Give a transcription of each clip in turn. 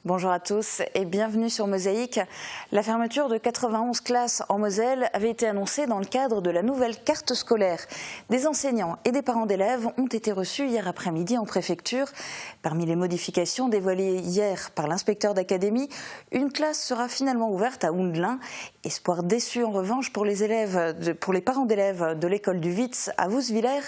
Bonjour à tous et bienvenue sur Mosaïque. La fermeture de 91 classes en Moselle avait été annoncée dans le cadre de la nouvelle carte scolaire. Des enseignants et des parents d'élèves ont été reçus hier après-midi en préfecture. Parmi les modifications dévoilées hier par l'inspecteur d'académie, une classe sera finalement ouverte à Houndelin. Espoir déçu en revanche pour les parents d'élèves de l'école du Witz à Wouswiller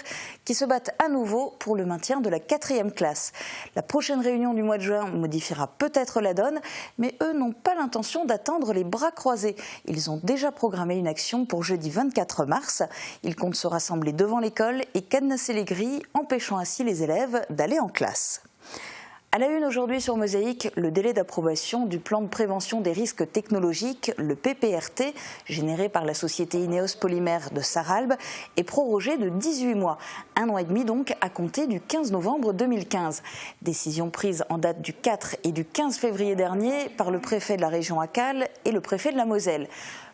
qui se battent à nouveau pour le maintien de la 4e classe. La prochaine réunion du mois de juin modifiera peut-être la donne, mais eux n'ont pas l'intention d'attendre les bras croisés. Ils ont déjà programmé une action pour jeudi 24 mars. Ils comptent se rassembler devant l'école et cadenasser les grilles, empêchant ainsi les élèves d'aller en classe. À la une aujourd'hui sur Mosaïque, le délai d'approbation du plan de prévention des risques technologiques, le PPRT, généré par la société Ineos Polymères de Sarralbe, est prorogé de 18 mois. 1 an et demi donc à compter du 15 novembre 2015. Décision prise en date du 4 et du 15 février dernier par le préfet de la région Accale et le préfet de la Moselle.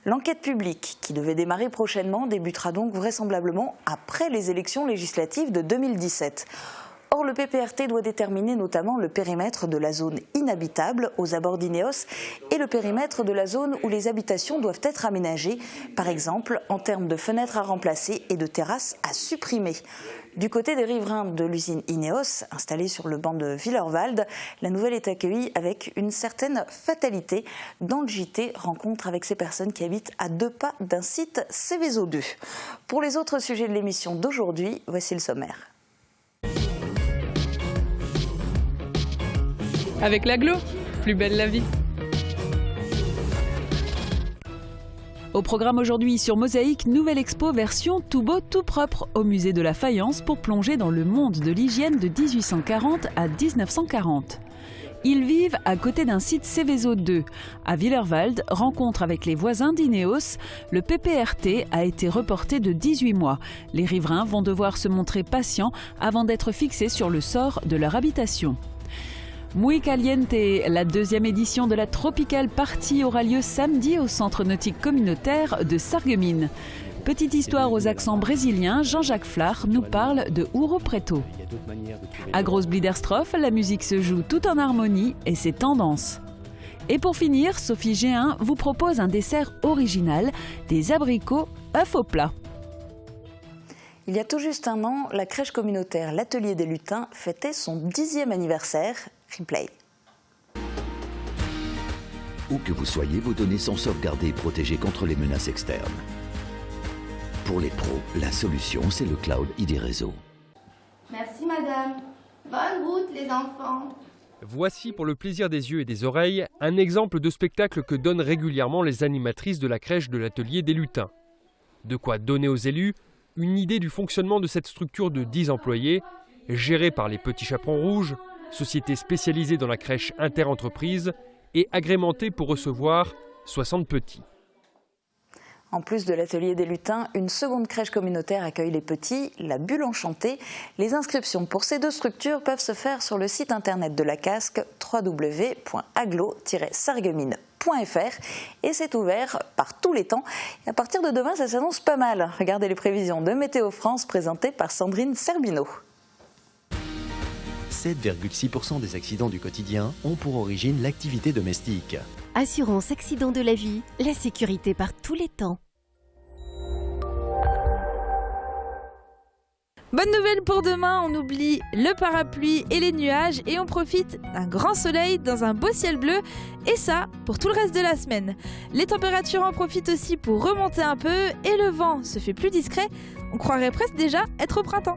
L'enquête publique, qui devait démarrer prochainement, débutera donc vraisemblablement après les élections législatives de 2017. Or, le PPRT doit déterminer notamment le périmètre de la zone inhabitable aux abords d'Ineos et le périmètre de la zone où les habitations doivent être aménagées, par exemple en termes de fenêtres à remplacer et de terrasses à supprimer. Du côté des riverains de l'usine Ineos, installée sur le banc de Willerwald, la nouvelle est accueillie avec une certaine fatalité. Dans le JT, rencontre avec ces personnes qui habitent à 2 pas d'un site Céveso 2. Pour les autres sujets de l'émission d'aujourd'hui, voici le sommaire. Avec l'Aglo, plus belle la vie. Au programme aujourd'hui sur Mosaïque, nouvelle expo version tout beau, tout propre au musée de la Faïence pour plonger dans le monde de l'hygiène de 1840 à 1940. Ils vivent à côté d'un site Céveso 2. À Willerwald, rencontre avec les voisins d'Ineos, le PPRT a été reporté de 18 mois. Les riverains vont devoir se montrer patients avant d'être fixés sur le sort de leur habitation. Muy Caliente, la 2e édition de la Tropical Party aura lieu samedi au centre nautique communautaire de Sarreguemines. Petite histoire aux accents brésiliens, Jean-Jacques Flach nous parle de Ouro Preto. À Grosse Bliederstroff, la musique se joue tout en harmonie et c'est tendance. Et pour finir, Sophie Géin vous propose un dessert original, des abricots œufs au plat. Il y a tout juste un an, la crèche communautaire L'Atelier des Lutins fêtait son 10e anniversaire. Replay. Où que vous soyez, vos données sont sauvegardées et protégées contre les menaces externes. Pour les pros, la solution, c'est le cloud ID Réseau. Merci madame. Bonne route les enfants. Voici pour le plaisir des yeux et des oreilles un exemple de spectacle que donnent régulièrement les animatrices de la crèche de l'Atelier des Lutins. De quoi donner aux élus une idée du fonctionnement de cette structure de 10 employés, gérée par les Petits Chaperons Rouges, société spécialisée dans la crèche interentreprise et agrémentée pour recevoir 60 petits. En plus de l'Atelier des Lutins, une seconde crèche communautaire accueille les petits, la Bulle Enchantée. Les inscriptions pour ces 2 structures peuvent se faire sur le site internet de la casque www.aglo-sarreguemines.fr et c'est ouvert par tous les temps. Et à partir de demain, ça s'annonce pas mal. Regardez les prévisions de Météo France présentées par Sandrine Serbino. 7,6% des accidents du quotidien ont pour origine l'activité domestique. Assurance accident de la vie, la sécurité par tous les temps. Bonne nouvelle pour demain, on oublie le parapluie et les nuages et on profite d'un grand soleil dans un beau ciel bleu et ça pour tout le reste de la semaine. Les températures en profitent aussi pour remonter un peu et le vent se fait plus discret, on croirait presque déjà être au printemps.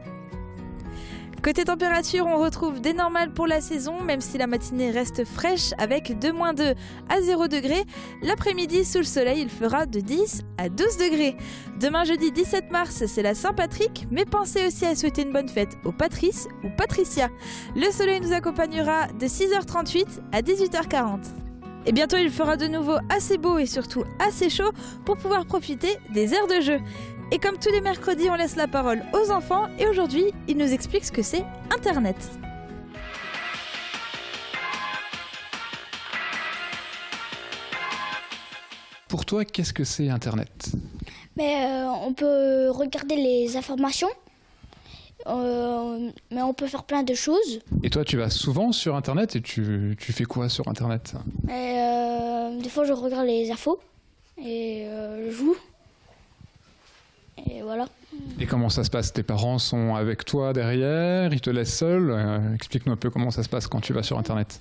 Côté température, on retrouve des normales pour la saison, même si la matinée reste fraîche avec de -2 à 0 degrés. L'après-midi, sous le soleil, il fera de 10 à 12 degrés. Demain, jeudi 17 mars, c'est la Saint-Patrick, mais pensez aussi à souhaiter une bonne fête aux Patrice ou Patricia. Le soleil nous accompagnera de 6h38 à 18h40. Et bientôt, il fera de nouveau assez beau et surtout assez chaud pour pouvoir profiter des aires de jeu. Et comme tous les mercredis, on laisse la parole aux enfants et aujourd'hui, ils nous expliquent ce que c'est Internet. Pour toi, qu'est-ce que c'est Internet ? On peut regarder les informations, mais on peut faire plein de choses. Et toi, tu vas souvent sur Internet et tu fais quoi sur Internet? Des fois, je regarde les infos et je joue. Et voilà. Et comment ça se passe? Tes parents sont avec toi derrière? Ils te laissent seul? Explique-nous un peu comment ça se passe quand tu vas sur Internet.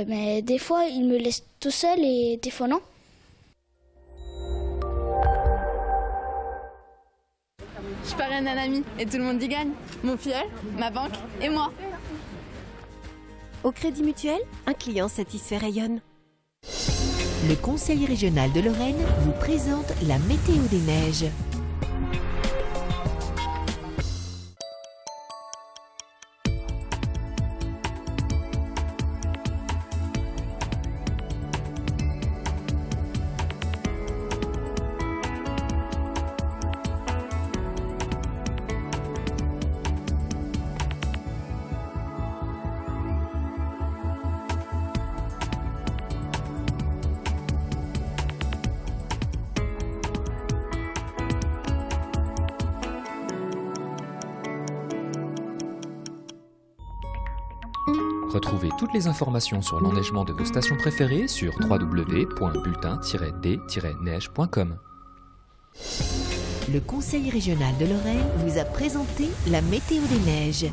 Mais des fois, ils me laissent tout seul et des fois non. Je parraine un ami et tout le monde y gagne. Mon filleul, ma banque et moi. Au Crédit Mutuel, un client satisfait rayonne. Le Conseil régional de Lorraine vous présente la météo des neiges. Retrouvez toutes les informations sur l'enneigement de vos stations préférées sur www.bulletin-d-neige.com. Le Conseil régional de Lorraine vous a présenté la météo des neiges.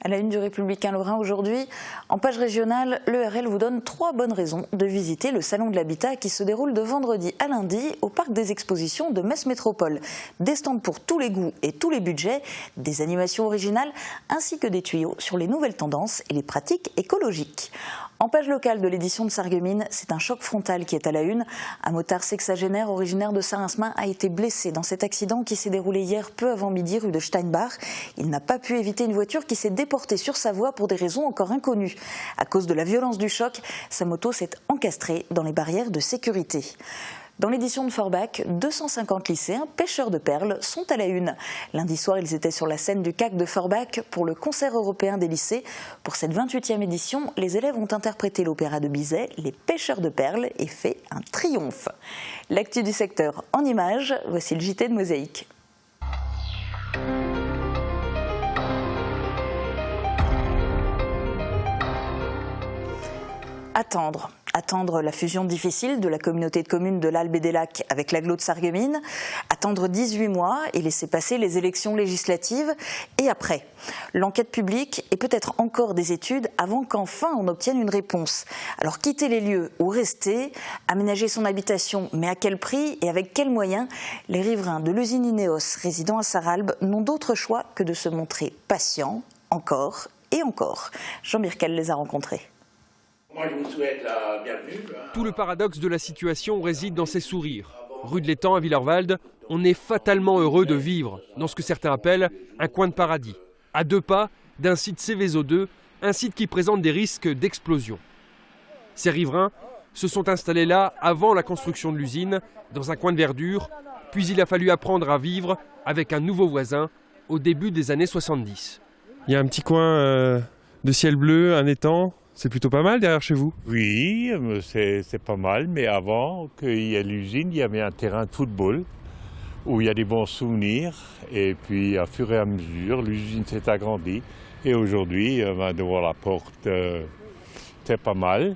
À la une du Républicain Lorrain aujourd'hui, en page régionale, l'ERL vous donne 3 bonnes raisons de visiter le Salon de l'Habitat qui se déroule de vendredi à lundi au Parc des Expositions de Metz Métropole. Des stands pour tous les goûts et tous les budgets, des animations originales ainsi que des tuyaux sur les nouvelles tendances et les pratiques écologiques. En page locale de l'édition de Sarreguemines, c'est un choc frontal qui est à la une. Un motard sexagénaire originaire de Saint-Rasmin a été blessé dans cet accident qui s'est déroulé hier peu avant midi rue de Steinbach. Il n'a pas pu éviter une voiture qui s'est déportée sur sa voie pour des raisons encore inconnues. À cause de la violence du choc, sa moto s'est encastrée dans les barrières de sécurité. Dans l'édition de Forbach, 250 lycéens pêcheurs de perles sont à la une. Lundi soir, ils étaient sur la scène du CAC de Forbach pour le concert européen des lycées. Pour cette 28e édition, les élèves ont interprété l'opéra de Bizet, Les pêcheurs de perles, et fait un triomphe. L'actu du secteur en images, voici le JT de Mosaïque. Attendre la fusion difficile de la communauté de communes de l'Albe et des Lacs avec l'agglo de Sarreguemines, attendre 18 mois et laisser passer les élections législatives, et après, l'enquête publique et peut-être encore des études avant qu'enfin on obtienne une réponse. Alors quitter les lieux ou rester, aménager son habitation, mais à quel prix et avec quels moyens? Les riverains de l'usine Ineos résidant à Sarralbe n'ont d'autre choix que de se montrer patients, encore et encore. Jean Birkel les a rencontrés. Moi, je vous souhaite la bienvenue. Tout le paradoxe de la situation réside dans ces sourires. Rue de l'Étang à Villers-Walde, on est fatalement heureux de vivre dans ce que certains appellent un coin de paradis, à 2 pas d'un site Céveso 2, un site qui présente des risques d'explosion. Ces riverains se sont installés là avant la construction de l'usine, dans un coin de verdure, puis il a fallu apprendre à vivre avec un nouveau voisin au début des années 70. Il y a un petit coin de ciel bleu, un étang. C'est plutôt pas mal derrière chez vous? Oui, c'est pas mal, mais avant qu'il y ait l'usine, il y avait un terrain de football où il y a des bons souvenirs. Et puis, à fur et à mesure, l'usine s'est agrandie. Et aujourd'hui, devant la porte, c'est pas mal.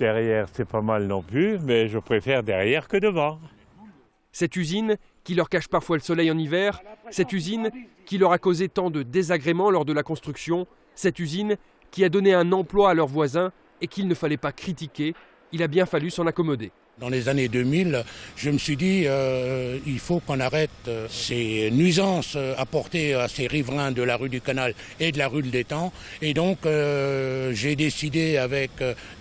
Derrière, c'est pas mal non plus, mais je préfère derrière que devant. Cette usine qui leur cache parfois le soleil en hiver, cette usine qui leur a causé tant de désagréments lors de la construction, cette usine qui a donné un emploi à leurs voisins et qu'il ne fallait pas critiquer, il a bien fallu s'en accommoder. Dans les années 2000, je me suis dit il faut qu'on arrête ces nuisances apportées à ces riverains de la rue du Canal et de la rue de l'Étang. Et donc j'ai décidé avec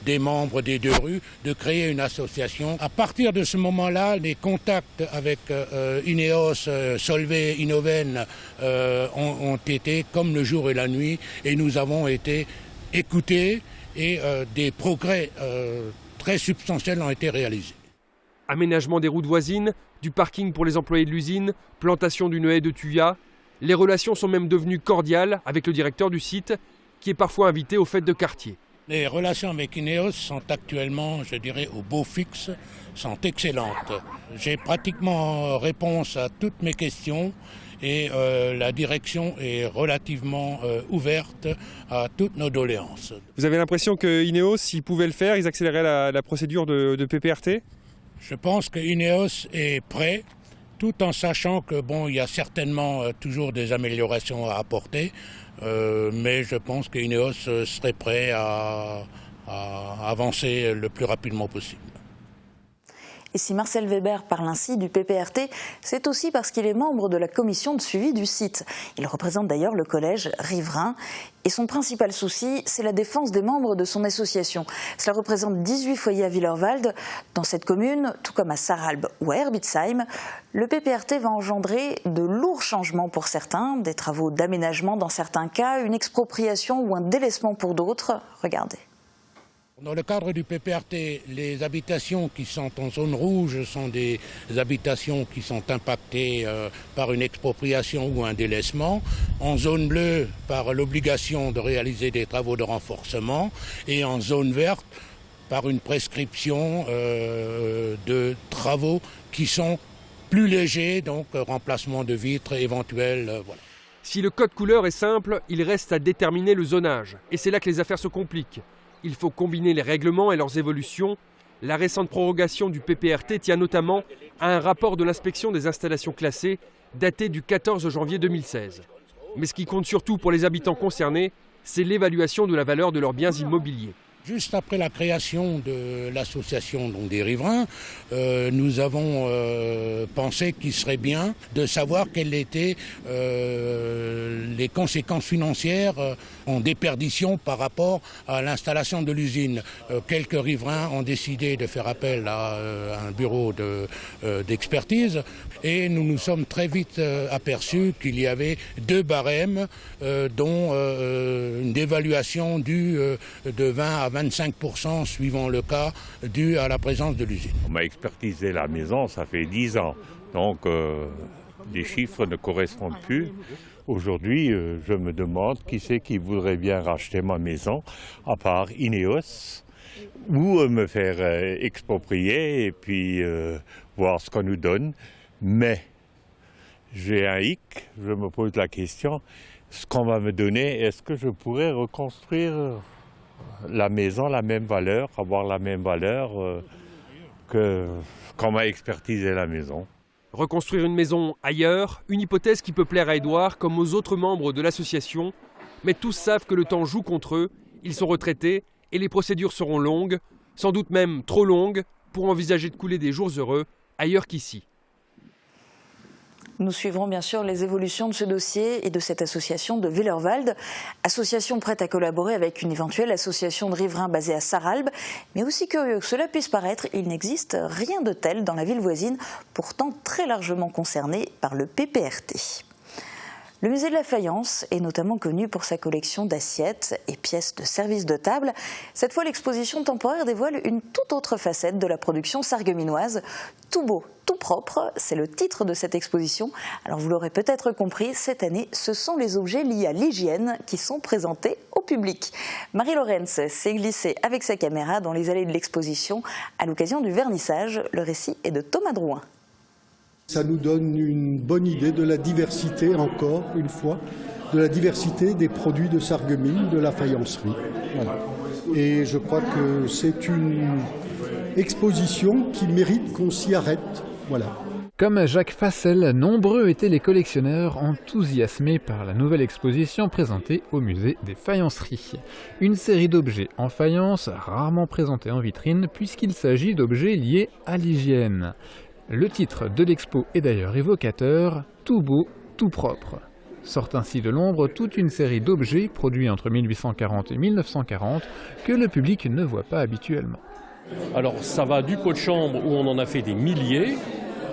des membres des 2 rues de créer une association. À partir de ce moment-là, les contacts avec Ineos, Solvay, Innoven ont été comme le jour et la nuit. Et nous avons été écoutés et des progrès très substantiels ont été réalisés. Aménagement des routes voisines, du parking pour les employés de l'usine, plantation d'une haie de thuya. Les relations sont même devenues cordiales avec le directeur du site, qui est parfois invité aux fêtes de quartier. Les relations avec Ineos sont actuellement, je dirais, au beau fixe, sont excellentes. J'ai pratiquement réponse à toutes mes questions et la direction est relativement ouverte à toutes nos doléances. Vous avez l'impression que Ineos, s'ils pouvaient le faire, ils accéléreraient la procédure de PPRT ? Je pense que Ineos est prêt, tout en sachant que il y a certainement toujours des améliorations à apporter. Mais je pense que Ineos serait prêt à avancer le plus rapidement possible. Et si Marcel Weber parle ainsi du PPRT, c'est aussi parce qu'il est membre de la commission de suivi du site. Il représente d'ailleurs le collège riverain. Et son principal souci, c'est la défense des membres de son association. Cela représente 18 foyers à Willerwald. Dans cette commune, tout comme à Sarralbe ou à Herbitsheim, le PPRT va engendrer de lourds changements pour certains, des travaux d'aménagement dans certains cas, une expropriation ou un délaissement pour d'autres. Regardez. Dans le cadre du PPRT, les habitations qui sont en zone rouge sont des habitations qui sont impactées par une expropriation ou un délaissement. En zone bleue, par l'obligation de réaliser des travaux de renforcement. Et en zone verte, par une prescription de travaux qui sont plus légers, donc remplacement de vitres éventuels. Voilà. Si le code couleur est simple, il reste à déterminer le zonage. Et c'est là que les affaires se compliquent. Il faut combiner les règlements et leurs évolutions. La récente prorogation du PPRT tient notamment à un rapport de l'inspection des installations classées daté du 14 janvier 2016. Mais ce qui compte surtout pour les habitants concernés, c'est l'évaluation de la valeur de leurs biens immobiliers. Juste après la création de l'association des riverains, nous avons pensé qu'il serait bien de savoir quelles étaient les conséquences financières en déperdition par rapport à l'installation de l'usine. Quelques riverains ont décidé de faire appel à un bureau d'expertise et nous nous sommes très vite aperçus qu'il y avait 2 barèmes dont une dévaluation due de 20 à 25% suivant le cas, dû à la présence de l'usine. On m'a expertisé la maison, ça fait 10 ans. Donc les chiffres ne correspondent plus. Aujourd'hui, je me demande qui c'est qui voudrait bien racheter ma maison, à part Ineos, ou me faire exproprier et puis voir ce qu'on nous donne. Mais j'ai un hic, je me pose la question, ce qu'on va me donner, est-ce que je pourrais reconstruire la maison, la même valeur, avoir la même valeur qu'on m'a expertisé la maison. Reconstruire une maison ailleurs, une hypothèse qui peut plaire à Édouard comme aux autres membres de l'association, mais tous savent que le temps joue contre eux, ils sont retraités et les procédures seront longues, sans doute même trop longues, pour envisager de couler des jours heureux ailleurs qu'ici. Nous suivrons bien sûr les évolutions de ce dossier et de cette association de Willerwald, association prête à collaborer avec une éventuelle association de riverains basée à Sarralbe. Mais aussi curieux que cela puisse paraître, il n'existe rien de tel dans la ville voisine, pourtant très largement concernée par le PPRT. Le musée de la faïence est notamment connu pour sa collection d'assiettes et pièces de service de table. Cette fois, l'exposition temporaire dévoile une toute autre facette de la production sarregueminoise. Tout beau, tout propre, c'est le titre de cette exposition. Alors vous l'aurez peut-être compris, cette année, ce sont les objets liés à l'hygiène qui sont présentés au public. Marie Lorenz s'est glissée avec sa caméra dans les allées de l'exposition à l'occasion du vernissage. Le récit est de Thomas Drouin. Ça nous donne une bonne idée de la diversité, encore une fois, de la diversité des produits de Sarreguemines, de la faïencerie. Voilà. Et je crois que c'est une exposition qui mérite qu'on s'y arrête. Voilà. Comme Jacques Fassel, nombreux étaient les collectionneurs enthousiasmés par la nouvelle exposition présentée au musée des faïenceries. Une série d'objets en faïence rarement présentés en vitrine puisqu'il s'agit d'objets liés à l'hygiène. Le titre de l'expo est d'ailleurs évocateur, tout beau, tout propre. Sort ainsi de l'ombre toute une série d'objets produits entre 1840 et 1940 que le public ne voit pas habituellement. Alors ça va du pot de chambre où on en a fait des milliers,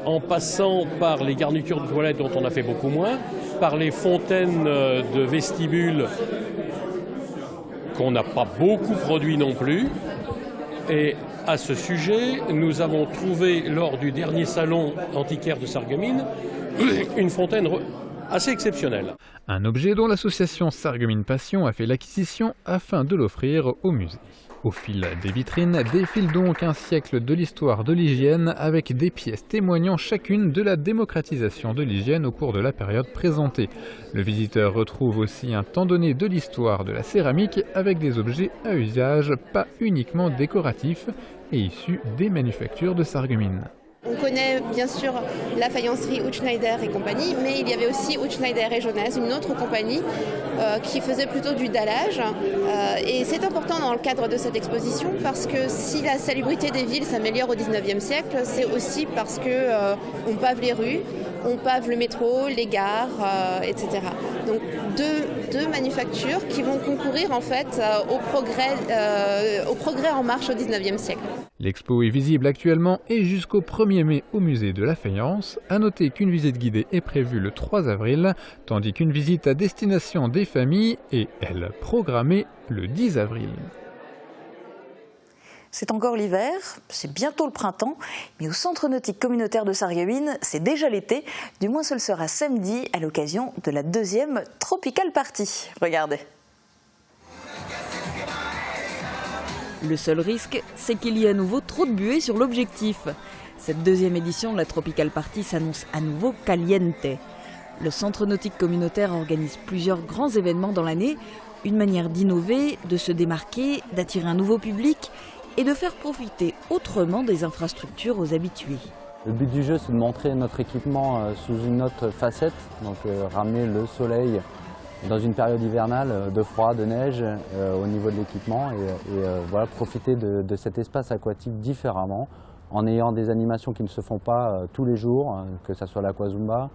en passant par les garnitures de toilettes dont on a fait beaucoup moins, par les fontaines de vestibule qu'on n'a pas beaucoup produit non plus. Et à ce sujet, nous avons trouvé lors du dernier salon antiquaire de Sarreguemines une fontaine assez exceptionnel. Un objet dont l'association Sarreguemines Passion a fait l'acquisition afin de l'offrir au musée. Au fil des vitrines défile donc un siècle de l'histoire de l'hygiène avec des pièces témoignant chacune de la démocratisation de l'hygiène au cours de la période présentée. Le visiteur retrouve aussi un temps donné de l'histoire de la céramique avec des objets à usage pas uniquement décoratifs et issus des manufactures de Sarreguemines. On connaît bien sûr la faïencerie Hutschneider et compagnie, mais il y avait aussi Hutschneider et Jonas, une autre compagnie qui faisait plutôt du dallage. Et c'est important dans le cadre de cette exposition parce que si la salubrité des villes s'améliore au 19e siècle, c'est aussi parce qu'on pave les rues, on pave le métro, les gares, etc. Donc deux manufactures qui vont concourir en fait au progrès en marche au 19e siècle. L'expo est visible actuellement et jusqu'au 1er mai au musée de la Faïence. A noter qu'une visite guidée est prévue le 3 avril, tandis qu'une visite à destination des familles est, elle, programmée le 10 avril. C'est encore l'hiver, c'est bientôt le printemps, mais au Centre nautique communautaire de Sarreguemines, c'est déjà l'été. Du moins ce le sera samedi à l'occasion de la 2e Tropical Party. Regardez. Le seul risque, c'est qu'il y ait à nouveau trop de buée sur l'objectif. Cette 2e édition de la Tropical Party s'annonce à nouveau caliente. Le Centre nautique communautaire organise plusieurs grands événements dans l'année, une manière d'innover, de se démarquer, d'attirer un nouveau public et de faire profiter autrement des infrastructures aux habitués. Le but du jeu, c'est de montrer notre équipement sous une autre facette, donc ramener le soleil dans une période hivernale de froid, de neige au niveau de l'équipement et voilà, profiter de cet espace aquatique différemment en ayant des animations qui ne se font pas tous les jours, que ce soit l'aquazumba,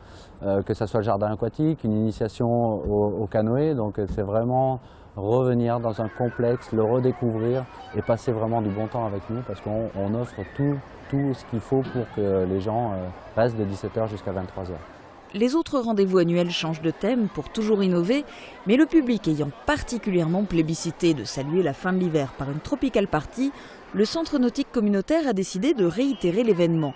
que ce soit le jardin aquatique, une initiation au canoë. Donc c'est vraiment revenir dans un complexe, le redécouvrir et passer vraiment du bon temps avec nous parce qu'on offre tout ce qu'il faut pour que les gens restent de 17h jusqu'à 23h. Les autres rendez-vous annuels changent de thème pour toujours innover, mais le public ayant particulièrement plébiscité de saluer la fin de l'hiver par une tropical party, le Centre nautique communautaire a décidé de réitérer l'événement.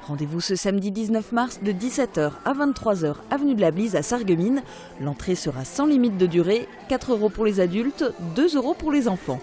Rendez-vous ce samedi 19 mars de 17h à 23h, avenue de la Blise à Sarreguemines. L'entrée sera sans limite de durée, 4 € pour les adultes, 2 € pour les enfants.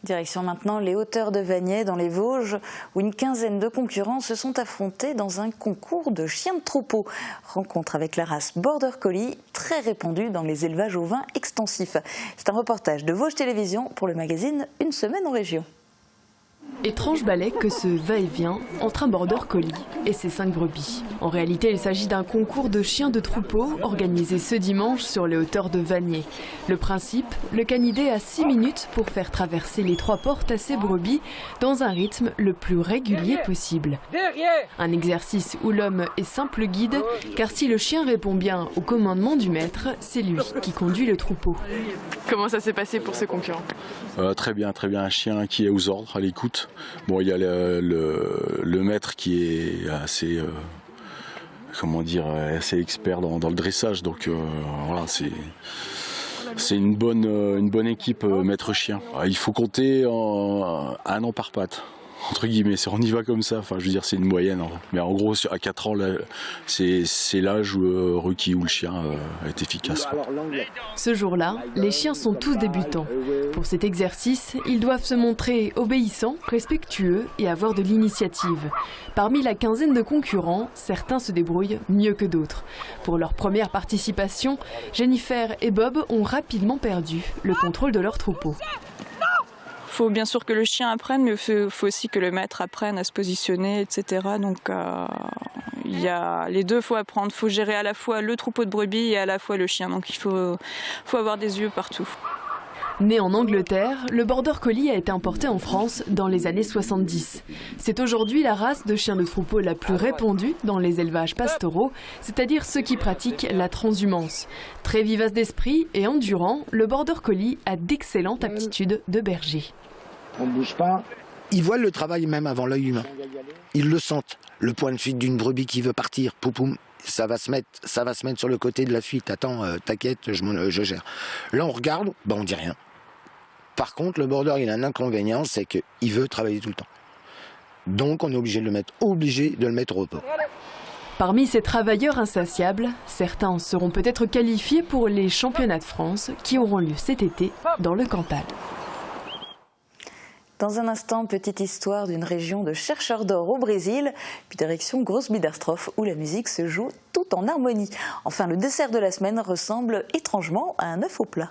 Direction maintenant les hauteurs de Vagney dans les Vosges où une quinzaine de concurrents se sont affrontés dans un concours de chiens de troupeau. Rencontre avec la race Border Collie, très répandue dans les élevages ovins extensifs. C'est un reportage de Vosges Télévisions pour le magazine Une semaine en région. Étrange balai que ce va-et-vient entre un Border Collie et ses 5 brebis. En réalité, il s'agit d'un concours de chiens de troupeau organisé ce dimanche sur les hauteurs de Vagney. Le principe, le canidé a 6 minutes pour faire traverser les 3 portes à ses brebis dans un rythme le plus régulier possible. Un exercice où l'homme est simple guide, car si le chien répond bien au commandement du maître, c'est lui qui conduit le troupeau. Comment ça s'est passé pour ce concurrent ? Très bien, un chien qui est aux ordres, à l'écoute. Bon, il y a le maître qui est assez, assez expert dans le dressage, donc voilà, c'est une bonne équipe maître chien. Il faut compter un an par patte. Entre guillemets, on y va comme ça, enfin je veux dire c'est une moyenne, hein. Mais en gros à 4 ans c'est l'âge requis où le chien est efficace. Ce jour-là, les chiens sont tous débutants. Pour cet exercice, ils doivent se montrer obéissants, respectueux et avoir de l'initiative. Parmi la quinzaine de concurrents, certains se débrouillent mieux que d'autres. Pour leur première participation, Jennifer et Bob ont rapidement perdu le contrôle de leur troupeau. Il faut bien sûr que le chien apprenne, mais il faut aussi que le maître apprenne à se positionner, etc. Donc il y a les deux, il faut apprendre. Il faut gérer à la fois le troupeau de brebis et à la fois le chien. Donc il faut avoir des yeux partout. Né en Angleterre, le Border Collie a été importé en France dans les années 70. C'est aujourd'hui la race de chien de troupeau la plus répandue dans les élevages pastoraux, c'est-à-dire ceux qui pratiquent la transhumance. Très vivace d'esprit et endurant, le Border Collie a d'excellentes aptitudes de berger. On ne bouge pas. Ils voient le travail même avant l'œil humain. Ils le sentent. Le point de fuite d'une brebis qui veut partir, poupoum, ça va se mettre sur le côté de la fuite. Attends, t'inquiète, je gère. Là, on regarde, on dit rien. Par contre, le border, il a un inconvénient, c'est qu'il veut travailler tout le temps. Donc on est obligé de le mettre au repos. Parmi ces travailleurs insatiables, certains seront peut-être qualifiés pour les championnats de France qui auront lieu cet été dans le Cantal. Dans un instant, petite histoire d'une région de chercheurs d'or au Brésil, puis direction Großbiedersdorf où la musique se joue tout en harmonie. Enfin, le dessert de la semaine ressemble étrangement à un œuf au plat.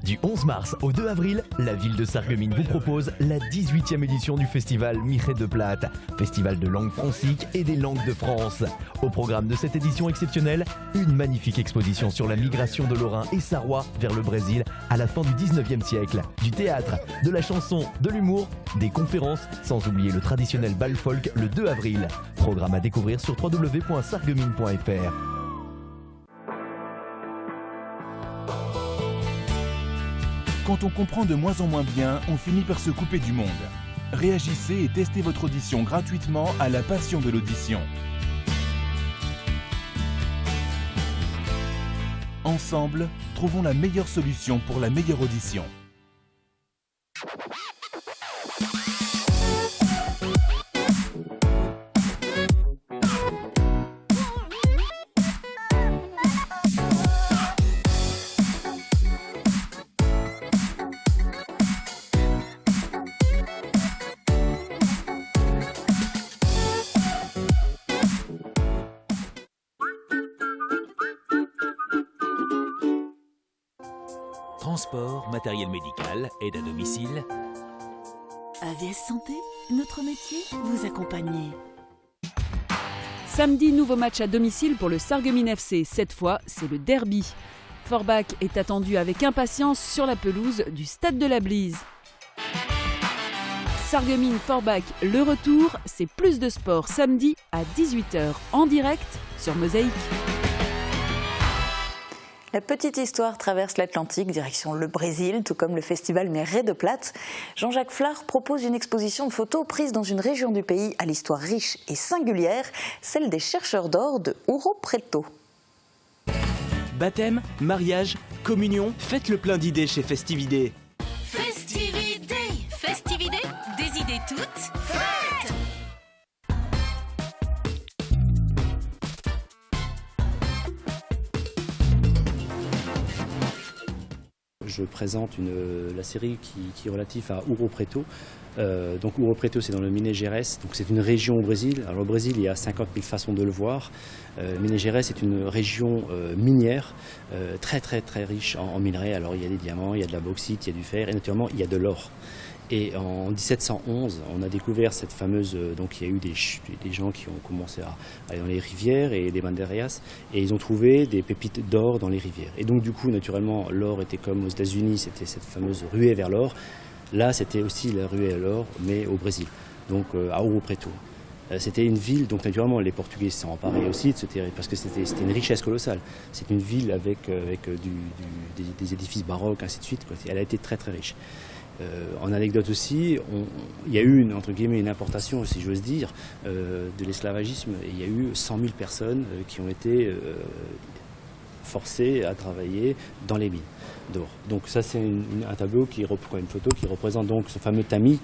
Du 11 mars au 2 avril, la ville de Sarreguemines vous propose la 18e édition du festival Miret de Plate, festival de langue francique et des langues de France. Au programme de cette édition exceptionnelle, une magnifique exposition sur la migration de Lorrains et Sarrois vers le Brésil à la fin du 19e siècle. Du théâtre, de la chanson, de l'humour, des conférences, sans oublier le traditionnel bal folk le 2 avril. Programme à découvrir sur www.sarreguemines.fr. Quand on comprend de moins en moins bien, on finit par se couper du monde. Réagissez et testez votre audition gratuitement à la passion de l'audition. Ensemble, trouvons la meilleure solution pour la meilleure audition. Transport, matériel médical, aide à domicile. AVS Santé, notre métier, vous accompagner. Samedi, nouveau match à domicile pour le Sarreguemines FC. Cette fois, c'est le derby. Forbach est attendu avec impatience sur la pelouse du Stade de la Blise. Sarreguemines-Forbach, le retour, c'est plus de sport samedi à 18h en direct sur Mosaïque. La petite histoire traverse l'Atlantique, direction le Brésil, tout comme le festival Miret de Plate. Jean-Jacques Flard propose une exposition de photos prises dans une région du pays à l'histoire riche et singulière, celle des chercheurs d'or de Ouro Preto. Baptême, mariage, communion, faites le plein d'idées chez Festividé. Festividé, Festividé, des idées toutes faites. Je présente la série qui est relative à Ouro Preto. Donc Ouro Preto, c'est dans le Minas Gerais, donc c'est une région au Brésil. Alors au Brésil, il y a 50 000 façons de le voir. Minas Gerais est une région minière très riche en minerais. Alors il y a des diamants, il y a de la bauxite, il y a du fer et naturellement il y a de l'or. Et en 1711, on a découvert cette fameuse... donc il y a eu des gens qui ont commencé à aller dans les rivières et des banderias, et ils ont trouvé des pépites d'or dans les rivières. Et donc du coup, naturellement, l'or était comme aux États-Unis, c'était cette fameuse ruée vers l'or. Là, c'était aussi la ruée à l'or, mais au Brésil, donc à Ouro Preto. C'était une ville, donc naturellement, les Portugais s'en emparaient aussi de ce territoire, parce que c'était une richesse colossale. C'est une ville avec des édifices baroques, ainsi de suite, quoi. Elle a été très riche. En anecdote aussi, il y a eu entre guillemets une importation, si j'ose dire, de l'esclavagisme. Il y a eu 100 000 personnes qui ont été forcées à travailler dans les mines d'or. Donc ça c'est un tableau une photo qui représente donc ce fameux tamis.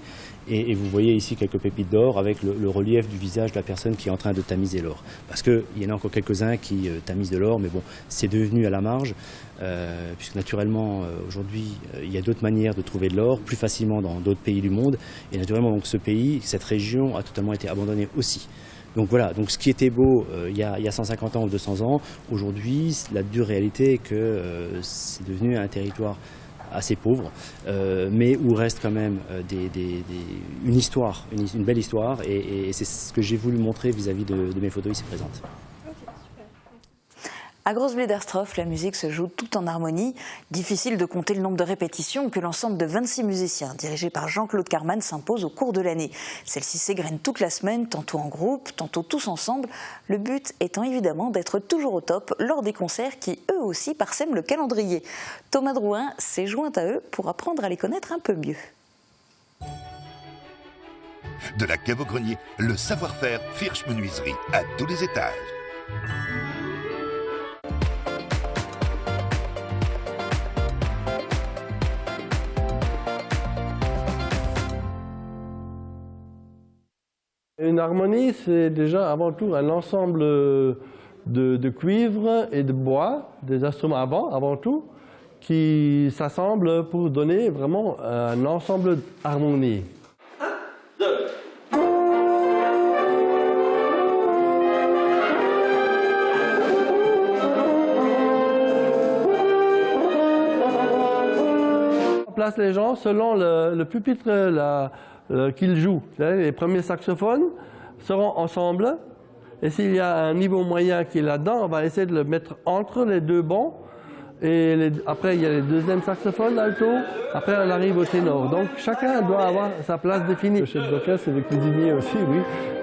Et vous voyez ici quelques pépites d'or avec le relief du visage de la personne qui est en train de tamiser l'or. Parce qu'il y en a encore quelques-uns qui tamisent de l'or, mais bon, c'est devenu à la marge, puisque naturellement, aujourd'hui, il y a d'autres manières de trouver de l'or, plus facilement dans d'autres pays du monde. Et naturellement, donc, ce pays, cette région a totalement été abandonnée aussi. Donc voilà, donc ce qui était beau il y a 150 ans ou 200 ans, aujourd'hui, la dure réalité est que c'est devenu un territoire assez pauvre, mais où reste quand même une histoire, une belle histoire, et c'est ce que j'ai voulu montrer vis-à-vis de mes photos ici présentes. À Großbiedersdorf, la musique se joue tout en harmonie. Difficile de compter le nombre de répétitions que l'ensemble de 26 musiciens, dirigés par Jean-Claude Carman, s'impose au cours de l'année. Celle-ci s'égrène toute la semaine, tantôt en groupe, tantôt tous ensemble. Le but étant évidemment d'être toujours au top lors des concerts qui, eux aussi, parsèment le calendrier. Thomas Drouin s'est joint à eux pour apprendre à les connaître un peu mieux. De la cave au grenier, le savoir-faire Firsch Menuiserie à tous les étages. Une harmonie, c'est déjà avant tout un ensemble de cuivre et de bois, des instruments avant tout, qui s'assemblent pour donner vraiment un ensemble d'harmonie. 1, 2. On place les gens selon le pupitre qu'ils jouent. Les premiers saxophones seront ensemble. Et s'il y a un niveau moyen qui est là-dedans, on va essayer de le mettre entre les deux bancs. Et après, il y a les deuxièmes saxophones, l'alto. Après, on arrive au ténor. Donc, chacun doit avoir sa place définie. Le chef d'orchestre, c'est le cuisinier aussi, oui,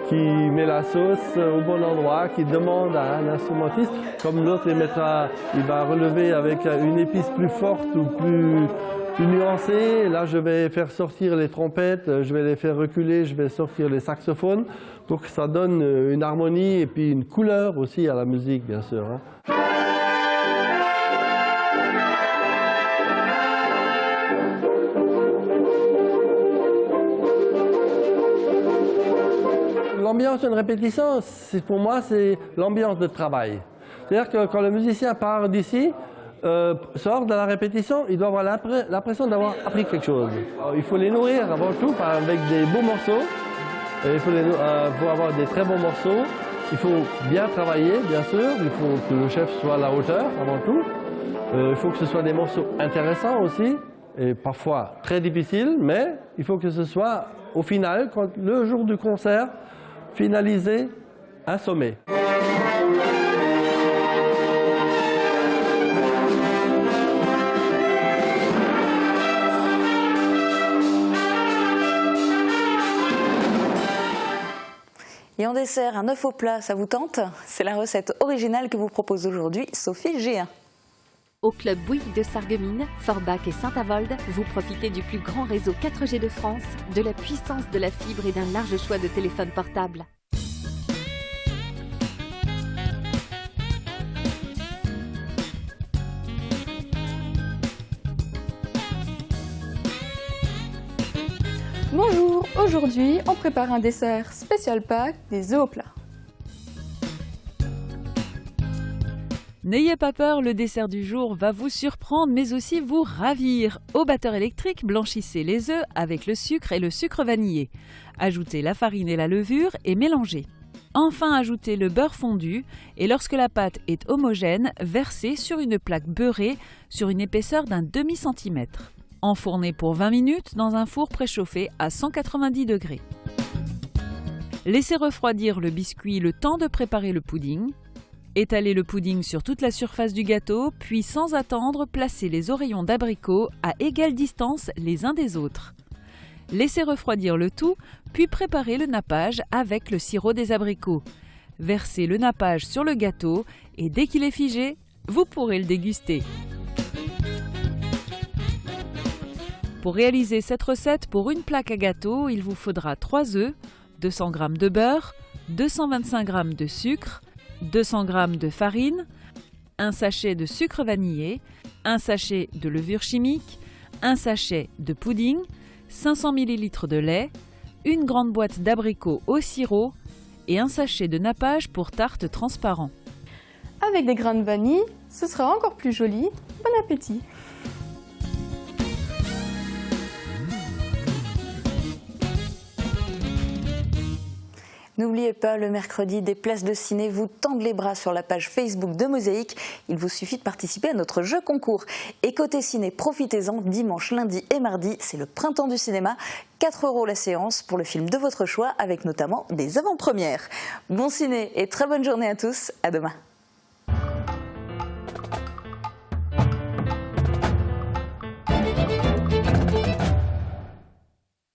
qui met la sauce au bon endroit, qui demande à un instrumentiste, comme l'autre il va relever avec une épice plus forte ou plus nuancée. Là, je vais faire sortir les trompettes, je vais les faire reculer, je vais sortir les saxophones pour que ça donne une harmonie et puis une couleur aussi à la musique, bien sûr. L'ambiance d'une répétition, pour moi, c'est l'ambiance de travail. C'est-à-dire que quand le musicien part d'ici, sort de la répétition, il doit avoir l'impression d'avoir appris quelque chose. Il faut les nourrir avant tout avec des beaux morceaux. Il faut avoir des très bons morceaux. Il faut bien travailler, bien sûr. Il faut que le chef soit à la hauteur avant tout. Il faut que ce soit des morceaux intéressants aussi, et parfois très difficiles, mais il faut que ce soit au final, le jour du concert, finalisé, un sommet. Et en dessert, un œuf au plat, ça vous tente? C'est la recette originale que vous propose aujourd'hui Sophie Géhin. Au club Bouygues de Sarreguemines, Forbach et Saint-Avold, vous profitez du plus grand réseau 4G de France, de la puissance de la fibre et d'un large choix de téléphones portables. Bonjour, aujourd'hui on prépare un dessert spécial Pâques, des œufs au plat. N'ayez pas peur, le dessert du jour va vous surprendre mais aussi vous ravir. Au batteur électrique, blanchissez les œufs avec le sucre et le sucre vanillé. Ajoutez la farine et la levure et mélangez. Enfin, ajoutez le beurre fondu et lorsque la pâte est homogène, versez sur une plaque beurrée sur une épaisseur d'un demi-centimètre. Enfournez pour 20 minutes dans un four préchauffé à 190 degrés. Laissez refroidir le biscuit le temps de préparer le pudding. Étalez le pudding sur toute la surface du gâteau, puis sans attendre, placez les oreillons d'abricot à égale distance les uns des autres. Laissez refroidir le tout, puis préparez le nappage avec le sirop des abricots. Versez le nappage sur le gâteau et dès qu'il est figé, vous pourrez le déguster. Pour réaliser cette recette, pour une plaque à gâteau, il vous faudra 3 œufs, 200 g de beurre, 225 g de sucre, 200 g de farine, un sachet de sucre vanillé, un sachet de levure chimique, un sachet de pudding, 500 ml de lait, une grande boîte d'abricots au sirop et un sachet de nappage pour tarte transparent. Avec des grains de vanille, ce sera encore plus joli. Bon appétit! N'oubliez pas, le mercredi, des places de ciné vous tendent les bras sur la page Facebook de Mosaïque. Il vous suffit de participer à notre jeu concours. Et côté ciné, profitez-en, dimanche, lundi et mardi, c'est le printemps du cinéma. 4 € la séance pour le film de votre choix, avec notamment des avant-premières. Bon ciné et très bonne journée à tous, à demain.